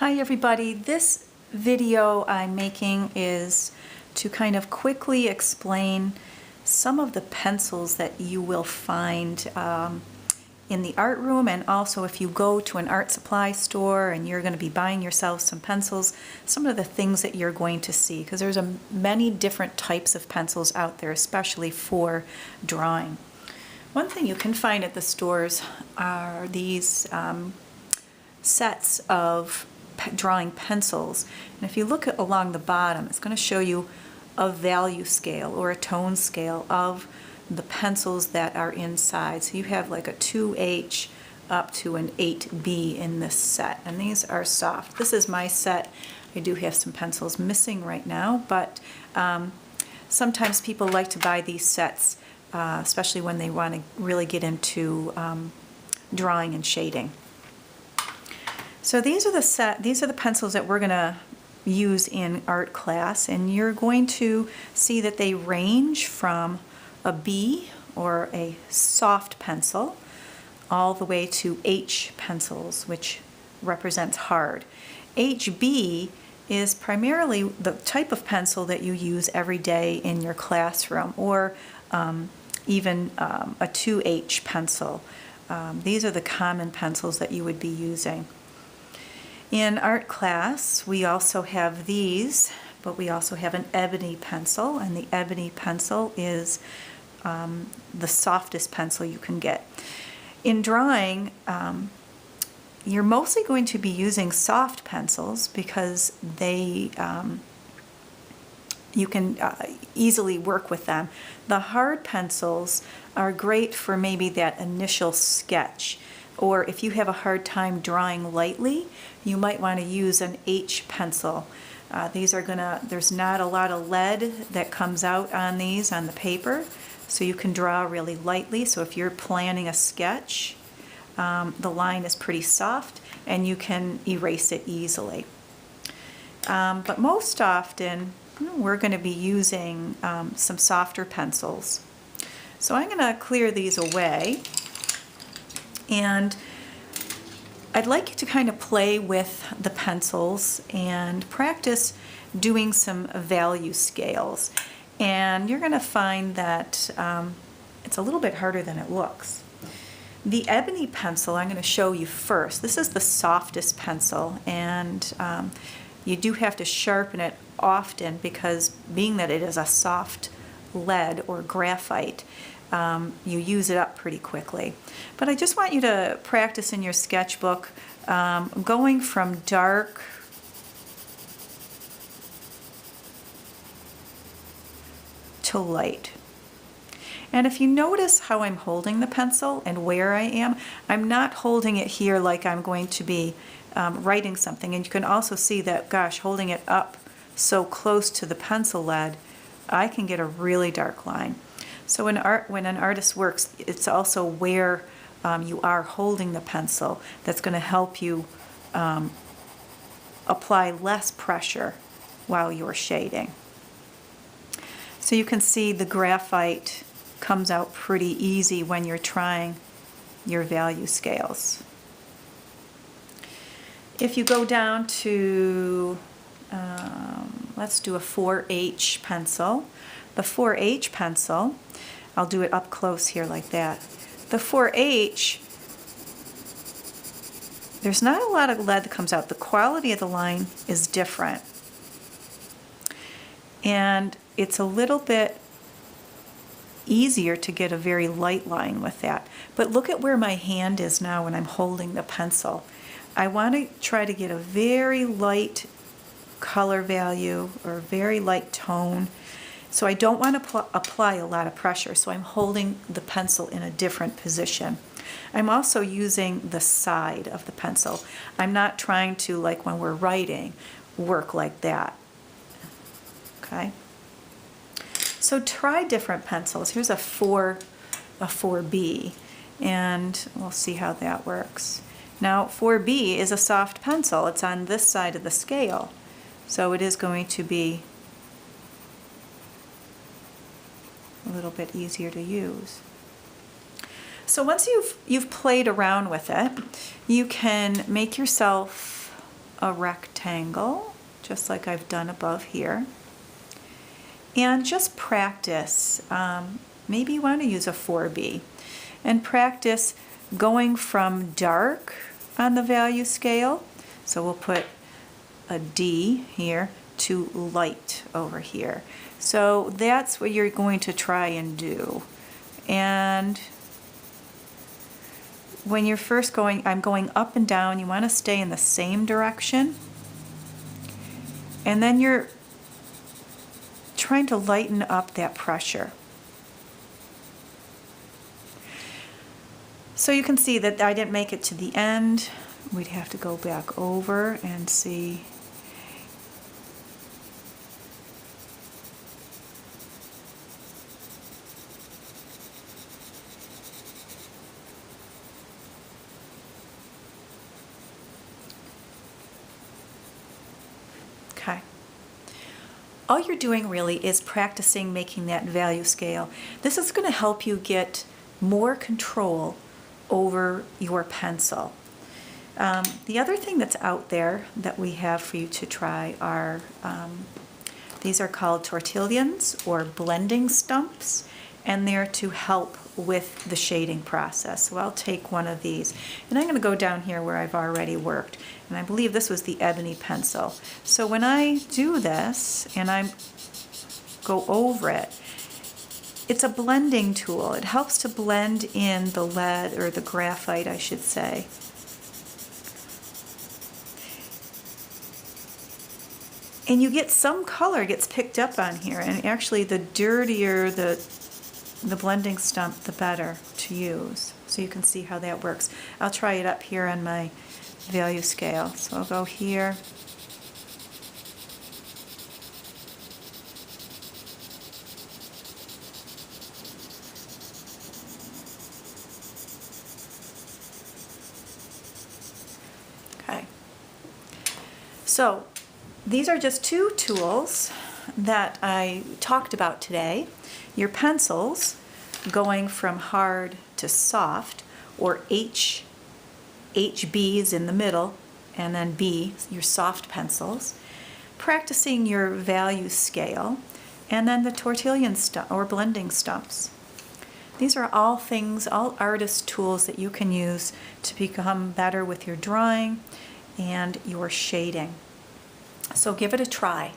Hi everybody, this video I'm making is to kind of quickly explain some of the pencils that you will find in the art room, and also if you go to an art supply store and you're going to be buying yourself some pencils, some of the things that you're going to see, because there's many different types of pencils out there, especially for drawing. One thing you can find at the stores are these sets of drawing pencils, and if you look along the bottom, it's going to show you a value scale or a tone scale of the pencils that are inside. So you have like a 2H up to an 8B in this set, and these are soft. This is my set. I do have some pencils missing right now, but sometimes people like to buy these sets, especially when they want to really get into drawing and shading. So these are the pencils that we're going to use in art class, and you're going to see that they range from a B or a soft pencil all the way to H pencils, which represents hard. HB is primarily the type of pencil that you use every day in your classroom, or even a 2H pencil. These are the common pencils that you would be using. In art class, we also have these, but we also have an ebony pencil, and the ebony pencil is the softest pencil you can get. In drawing, you're mostly going to be using soft pencils because they you can easily work with them. The hard pencils are great for maybe that initial sketch, or if you have a hard time drawing lightly, you might want to use an H pencil. There's not a lot of lead that comes out on these on the paper, so you can draw really lightly. So if you're planning a sketch, the line is pretty soft and you can erase it easily. But most often, we're going to be using some softer pencils. So I'm going to clear these away, and I'd like you to kind of play with the pencils and practice doing some value scales. And you're going to find that it's a little bit harder than it looks. The ebony pencil I'm going to show you first. This is the softest pencil, and you do have to sharpen it often because being that it is a soft lead or graphite, you use it up pretty quickly. But I just want you to practice in your sketchbook going from dark to light. And if you notice how I'm holding the pencil and where I am, I'm not holding it here like I'm going to be writing something. And you can also see that, gosh, holding it up so close to the pencil lead, I can get a really dark line. So when an artist works, it's also where you are holding the pencil that's going to help you apply less pressure while you're shading. So you can see the graphite comes out pretty easy when you're trying your value scales. If you go down to, let's do a 4H pencil. The 4H pencil, I'll do it up close here like that. The 4H, there's not a lot of lead that comes out. The quality of the line is different. And it's a little bit easier to get a very light line with that. But look at where my hand is now when I'm holding the pencil. I want to try to get a very light color value or very light tone. So I don't want to apply a lot of pressure, so I'm holding the pencil in a different position. I'm also using the side of the pencil. I'm not trying to, like when we're writing, work like that. Okay? So try different pencils. Here's a 4B, and we'll see how that works. Now 4B is a soft pencil. It's on this side of the scale, so it is going to be a little bit easier to use. So once you've played around with it, you can make yourself a rectangle, just like I've done above here. And just practice. Maybe you want to use a 4B. And practice going from dark on the value scale. So we'll put a D here to light over here. So that's what you're going to try and do. And when you're first going, I'm going up and down, you want to stay in the same direction. And then you're trying to lighten up that pressure. So you can see that I didn't make it to the end. We'd have to go back over and see. Okay. All you're doing really is practicing making that value scale. This is going to help you get more control over your pencil. The other thing that's out there that we have for you to try are, these are called tortillons or blending stumps, and they're to help with the shading process. So I'll take one of these, and I'm going to go down here where I've already worked, and I believe this was the Ebony Pencil. So when I do this and I go over it, it's a blending tool. It helps to blend in the lead, or the graphite I should say. And you get some color gets picked up on here, and actually the dirtier the blending stump, the better to use. So you can see how that works. I'll try it up here on my value scale. So I'll go here. Okay. So these are just two tools that I talked about today. Your pencils, going from hard to soft, or HBs in the middle, and then B, your soft pencils. Practicing your value scale, and then the tortillon stump or blending stumps. These are all things, all artist tools that you can use to become better with your drawing and your shading. So give it a try.